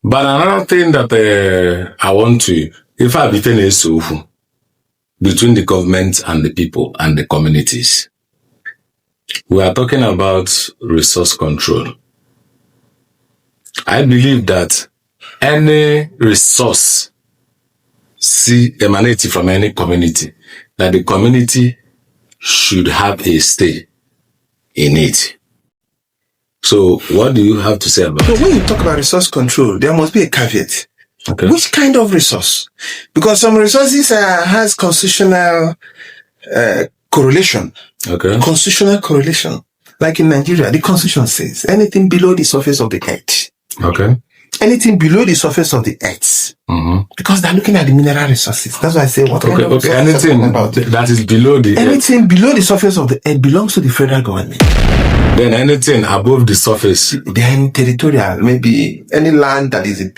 But another thing that I want to, if I between between the government and the people and the communities, we are talking about resource control. I believe that any resource emanating from any community, that the community should have a stay in it. So what do you have to say about it? So when you talk about resource control, there must be a caveat. Okay. Which kind of resource? Because some resources has constitutional correlation. Okay. Constitutional correlation. Like in Nigeria, the constitution says anything below the surface of the earth. Okay. Anything below the surface of the earth. Mm-hmm. Because they're looking at the mineral resources. That's why I say what kind of resources anything about that is below the anything earth. Below the surface of the earth belongs to the federal government. Then anything above the surface. Then territorial, maybe any land that is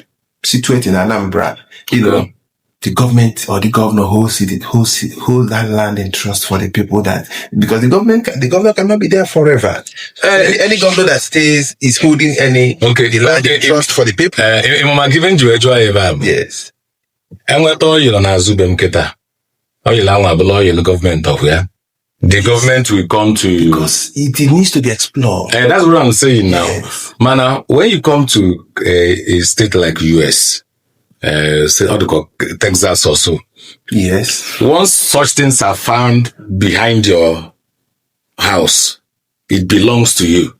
situated in Anambra, know, the government or the governor holds that land in trust for the people because the governor cannot be there forever. Any governor that stays is holding the land in trust for the people. Yes. And what all you on Azubem Keta? Or you government of where? The government will come to... Because it needs to be explored. And that's what I'm saying now. Yes. Man, when you come to a state like US, Texas or so. Yes. Once such things are found behind your house, it belongs to you.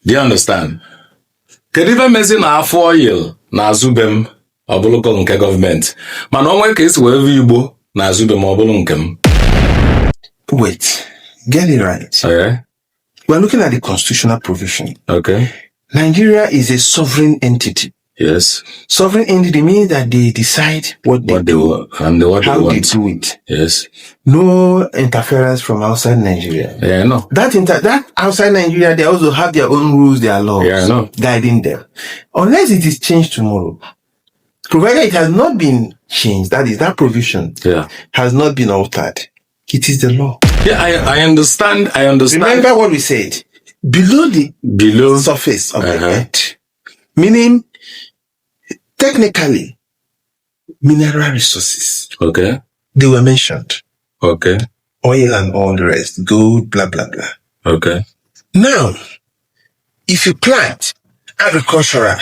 Do you understand? Kediva mezi na afọ oil na azubem obuloko nke government. Man, onwe ka isi wee Igbo na azubem obulu nkem. Wait, get it right. Okay. We're looking at the constitutional provision. Okay. Nigeria is a sovereign entity. Yes. Sovereign entity means that they decide what they do and how they do it. Yes. No interference from outside Nigeria. Yeah, no. That outside Nigeria, they also have their own rules, their laws, guiding them. Unless it is changed tomorrow. Provided it has not been changed, that is, that provision has not been altered. It is the law. Yeah, I understand. Remember what we said. Below the surface of the earth. Meaning, technically, mineral resources. Okay. They were mentioned. Okay. Oil and all the rest. Gold, blah, blah, blah. Okay. Now, if you plant agricultural,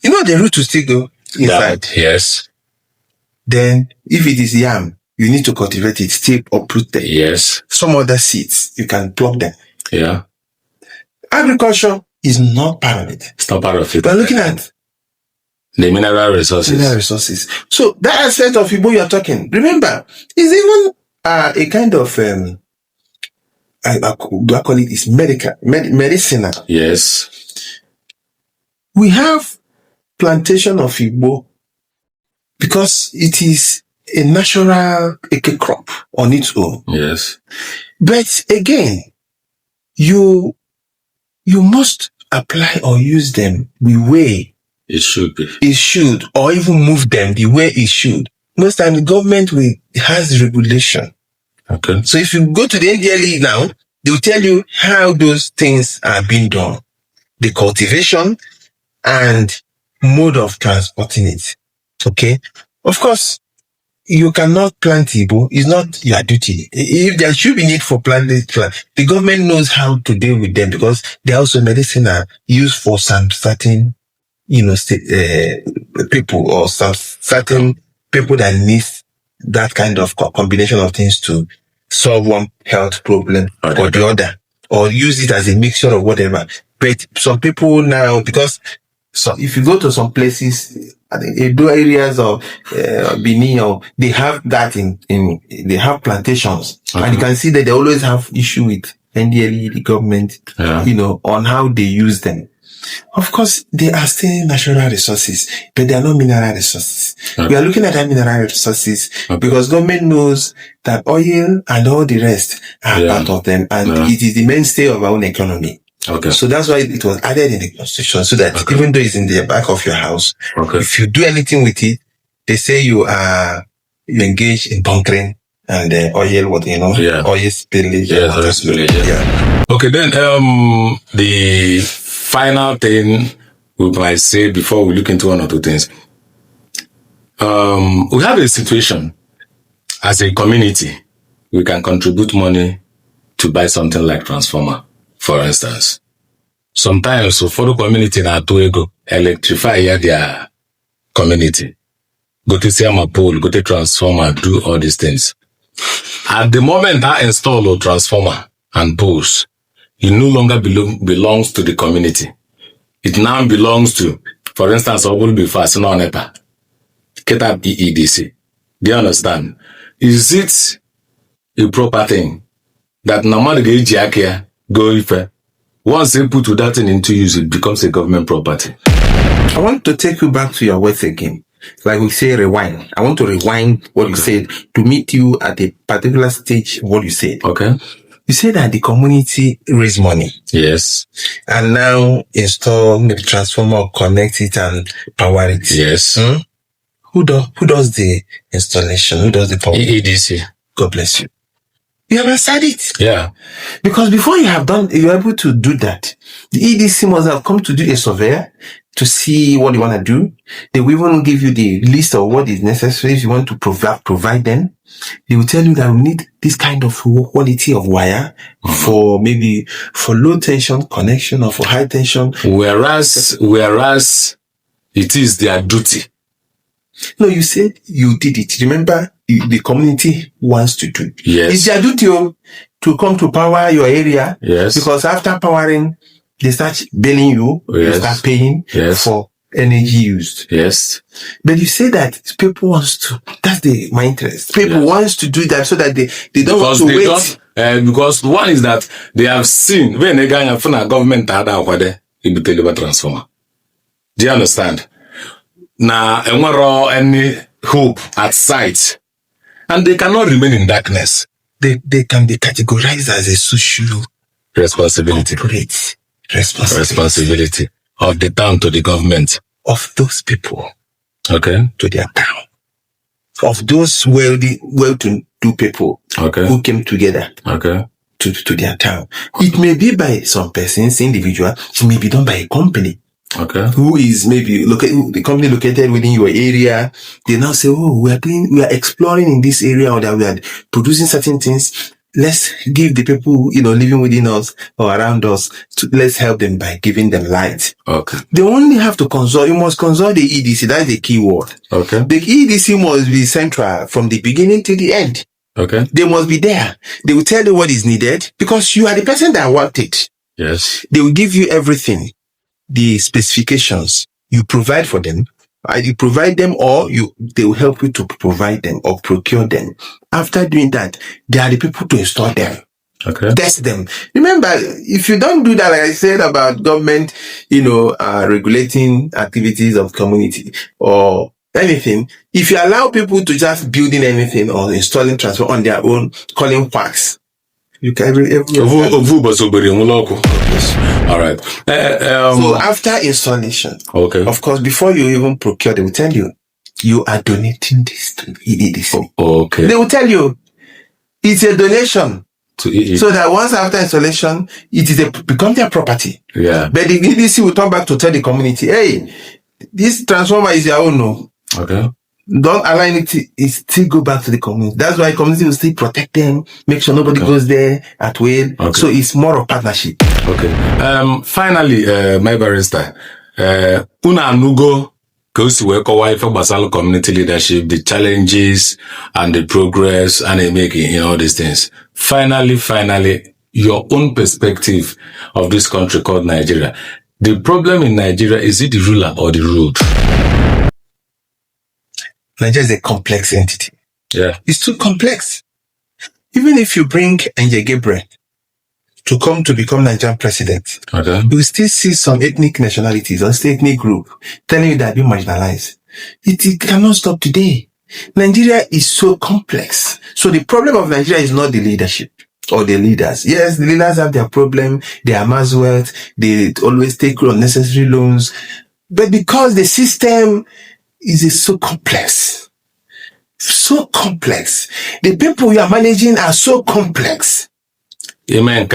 the root will still go inside. Yes. Then, if it is yam, you need to cultivate it, still uproot them. Yes. Some other seeds, you can pluck them. Yeah. Agriculture is not part of it. It's not part of it. We're looking at the mineral resources. So that aspect of Igbo you are talking, remember, is even a kind of, do I call it, is medicinal. Yes. We have plantation of Igbo because it is a natural crop on its own. Yes. But again, you must apply or use them the way it should be. It should, or even move them the way it should. Most times the government has regulation. Okay. So if you go to the NDLE now, they will tell you how those things are being done. The cultivation and mode of transporting it. Okay. Of course, you cannot plant Igbo. It's not your duty. If there should be need for planting, the government knows how to deal with them because they are also medicinal used for some certain, people or some certain people that need that kind of combination of things to solve one health problem or the other, or use it as a mixture of whatever. But some people now, because if you go to some places, Edo areas of Benin, they have that they have plantations, and you can see that they always have issue with NDLE, the government, on how they use them. Of course, they are still natural resources, but they are not mineral resources. Okay. We are looking at that mineral resources because government knows that oil and all the rest are part of them, and it is the mainstay of our own economy. Okay. So that's why it was added in the constitution, so that even though it's in the back of your house, if you do anything with it, they say you engage in bunkering and oil, oil spillage. Oil spillage. Yeah. Okay, then the final thing we might say before we look into one or two things. We have a situation as a community. We can contribute money to buy something like transformer, for instance. Sometimes, for the community na ego electrify their community. Go to see my pole, go to transformer, do all these things. At the moment I install a transformer and poles, it no longer belongs to the community. It now belongs to, for instance, I will be fast on NEPA. Get up EEDC. Do you understand? Is it a proper thing that normally go if once they put that thing into use, it becomes a government property? I want to take you back to your words again. Like we say, rewind. I want to rewind what you said to meet you at a particular stage of what you said. Okay. You said that the community raise money. Yes. And now install maybe transformer, connect it and power it. Yes. Who does the installation? Who does the power? EEDC. God bless you. You have answered it. Yeah. Because before you're able to do that, the EDC must have come to do a survey to see what you want to do. They will even give you the list of what is necessary if you want to provide them. They will tell you that we need this kind of quality of wire for maybe for low tension connection or for high tension. Whereas it is their duty. No, you said you did it. Remember, the community wants to do. Yes. It's their duty to come to power your area. Yes. Because after powering, they start billing you. Yes. You start paying for energy used. Yes. But you say that people wants to. That's my interest. People wants to do that so that they don't want to wait. Because one is that they have seen when they get from a government it deliver transformer. Do you understand? Now, any hope at sight, and they cannot remain in darkness. They can be categorized as a social responsibility. Corporate responsibility of the town to the government. Of those people. Okay. To their town. Of those well-to-do people. Okay. Who came together. Okay. To their town. It may be by some persons, individual. It may be done by a company. Okay. Who is maybe the company located within your area. They now say, oh, we are exploring in this area, or that we are producing certain things. Let's give the people, living within us or around us, let's help them by giving them light. Okay. They only have to consult. You must consult the EDC. That's the key word. Okay. The EDC must be central from the beginning to the end. Okay. They must be there. They will tell you what is needed because you are the person that worked it. Yes. They will give you everything. The specifications you provide for them, you provide them, or they will help you to provide them or procure them. After doing that, they are the people to install them. Okay. Test them. Remember, if you don't do that, like I said about government, regulating activities of community or anything, if you allow people to just building anything or installing transfer on their own, calling quacks, you can all right. So after installation, okay, of course, before you even procure, they will tell you, you are donating this to EDC. Okay. They will tell you, it's a donation. To EDC. So that once after installation, it become their property. Yeah. But the EDC will turn back to tell the community, hey, this transformer is your own. No. Okay. Don't allow it still go back to the community. That's why community will still protect them, make sure nobody goes there at will. Okay. So it's more of partnership. Okay. Finally, my barrister, una anugo goes to work away for basal community leadership, the challenges and the progress and the making, all these things. Finally, your own perspective of this country called Nigeria. The problem in Nigeria, is it the ruler or the ruled? Nigeria is a complex entity. Yeah. It's too complex. Even if you bring Nje Gabriel to come to become Nigerian president, okay, you will still see some ethnic nationalities or ethnic group telling you that you're marginalized. It cannot stop today. Nigeria is so complex. So the problem of Nigeria is not the leadership or the leaders. Yes, the leaders have their problem. They amass wealth. They always take unnecessary loans. But because the system is so complex. So complex. The people you are managing are so complex. Amen.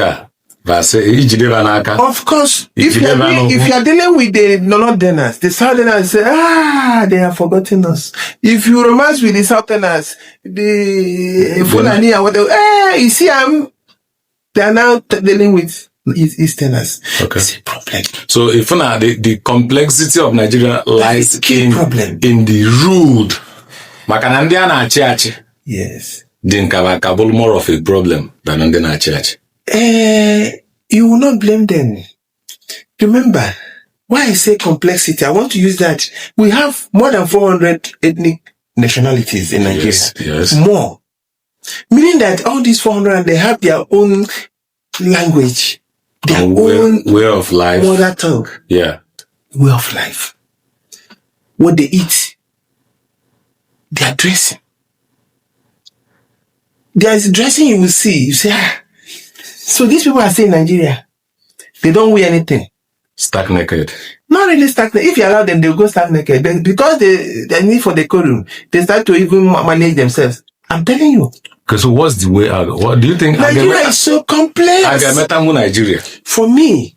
Of course, if you are dealing with the Northerners, the Southerners say, they have forgotten us. If you romance with the Southerners, the Fulani or whatever, you see, they are now dealing with Easterners. Okay. It's a problem. So if the complexity of Nigeria lies in the rude. Yes. Then Kabul more of a problem than on the church. You will not blame them. Remember, why I say complexity, I want to use that. We have more than 400 ethnic nationalities in Nigeria. Yes. More. Meaning that all these 400, they have their own language, their own way of life, mother tongue. Yeah. Way of life. What they eat, their dressing. There is dressing you will see. You say, so these people are saying Nigeria, they don't wear anything. Stark naked. Not really stark naked. If you allow them, they'll go stark naked. But because they need for the decorum, they start to even manage themselves. I'm telling you. Okay, so what's the way out? What do you think? Nigeria is so complex. Nigeria. For me,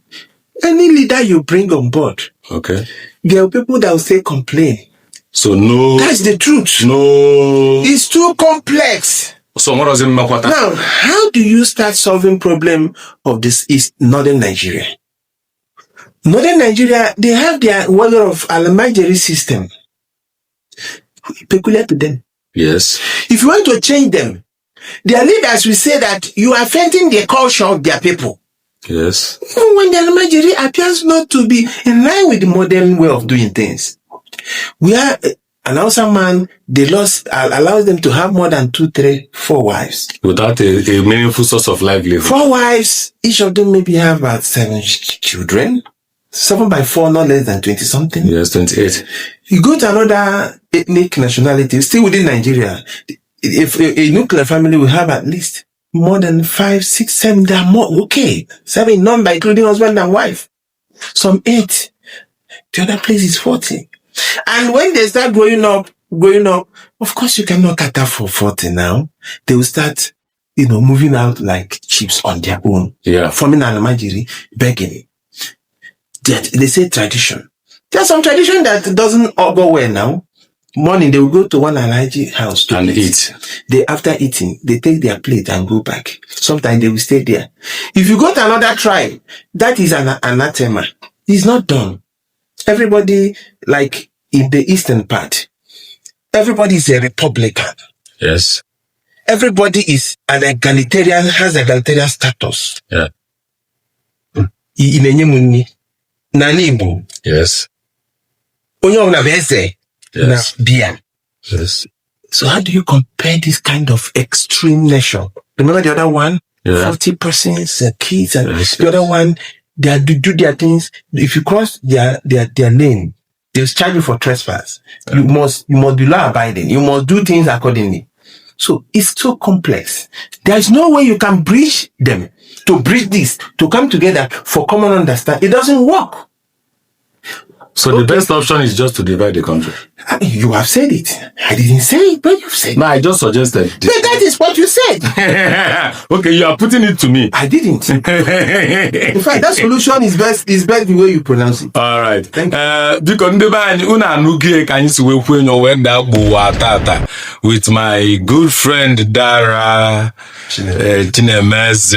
any leader you bring on board, okay, there are people that will say complain. So no. That's the truth. No. It's too complex. So what does it mean? Now, how do you start solving problem of this East Northern Nigeria? Northern Nigeria, they have their way of Alamajiri system. Peculiar to them. Yes. If you want to change them, their leaders will say that you are offending the culture of their people. Yes. When the Alamajiri appears not to be in line with the modern way of doing things. We are an awesome man, they allows them to have more than 2, 3, 4 wives. Without a meaningful source of livelihood. 4 wives, each of them maybe have about 7 children. 7 by 4, not less than 20 something. Yes, 28. You go to another ethnic nationality, still within Nigeria. If a nuclear family will have at least more than 5, 6, 7, they are more. Okay. 7 number, including husband and wife. Some 8. The other place is 40. And when they start growing up, of course you cannot cater for 40 now. They will start, moving out like chips on their own. Yeah. Forming an Alamajiri, begging. They say tradition. There's some tradition that doesn't all go well now. Morning, they will go to one Alaji house to eat. After eating, they take their plate and go back. Sometimes they will stay there. If you go to another tribe, that is an anathema. It's not done. Everybody, like in the eastern part, everybody is a Republican. Yes. Everybody is an egalitarian, has egalitarian status. Yeah. Nanimbo. Yes. Yes. Yes. So how do you compare this kind of extreme nation? Remember the other one? Yeah. 40 persons, kids, and yes. The other one, they do their things. If you cross their lane, they'll charge you for trespass. Yeah. You must be law abiding. You must do things accordingly. So it's so complex. There is no way you can bridge them to bridge this, to come together for common understanding. It doesn't work. So the best option is just to divide the country. You have said it. I didn't say it, but you've said it. No, I just suggested. But that is what you said. Okay, you are putting it to me. I didn't. In fact, that solution is best the way you pronounce it. All right. Thank you. Because with my good friend Dara Chinemez,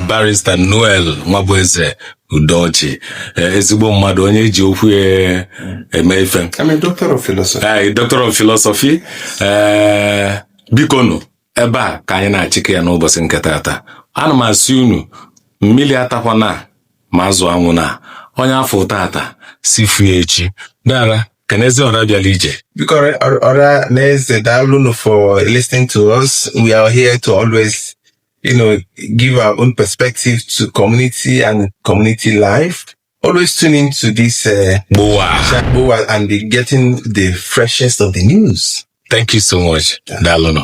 Barrister NOEL UDOJI. Ezigbo mmadụ onye ji okwu eme ife. I'm a doctor of philosophy. Doctor of philosophy. Biko nụ ebe a ka anyị na-achịkọ ya n'ụbọchị nke taata. Ana m asị unu mmiri atakwana ma azụ anwụ na onye afọ taata sifu echi. Dara kenezi ọra bịala ije. Biko ọra na-eze daalụ for listening to us. We are here to always give our own perspective to community and community life. Always tune into this Gbowaa and be getting the freshest of the news. Thank you so much. Dalono.